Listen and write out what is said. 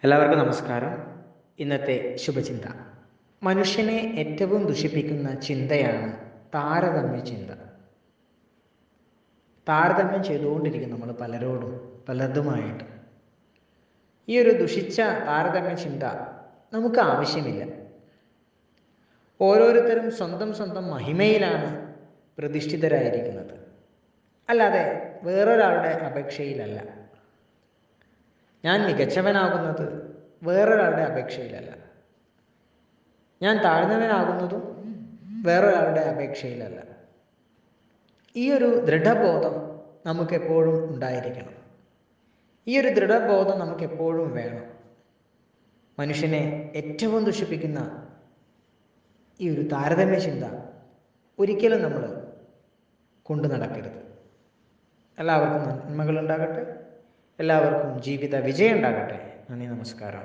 എല്ലാവർക്കും നമസ്കാരം. ഇന്നത്തെ ശുഭചിന്ത. മനുഷ്യനെ ഏറ്റവും ദുഷിപ്പിക്കുന്ന ചിന്തയാണ് താരതമ്യ ചിന്ത. താരതമ്യം ചെയ്തുകൊണ്ടിരിക്കും നമ്മൾ പലതുമായിട്ട്. ഈ ഒരു ദുഷിച്ച താരതമ്യ ചിന്ത നമുക്ക് ആവശ്യമില്ല. ഓരോരുത്തരും സ്വന്തം മഹിമയിലാണ് പ്രതിഷ്ഠിതരായിരിക്കുന്നത്, അല്ലാതെ വേറൊരാളുടെ അപേക്ഷയിലല്ല. ഞാൻ മികച്ചവനാകുന്നത് വേറൊരാളുടെ അപേക്ഷയിലല്ല. ഞാൻ താഴ്ന്നവനാകുന്നതും വേറൊരാളുടെ അപേക്ഷയിലല്ല. ഈ ഒരു ദൃഢബോധം നമുക്കെപ്പോഴും ഉണ്ടായിരിക്കണം. ഈ ഒരു ദൃഢബോധം നമുക്കെപ്പോഴും വേണം. മനുഷ്യനെ ഏറ്റവും ദുഷിപ്പിക്കുന്ന ഈ ഒരു താരതമ്യ ചിന്ത ഒരിക്കലും നമ്മൾ കൊണ്ടു നടക്കരുത്. എല്ലാവർക്കും നന്മകളുണ്ടാകട്ടെ. എല്ലാവർക്കും ജീവിത വിജയം ഉണ്ടാകട്ടെ. നന്ദി, നമസ്കാരം.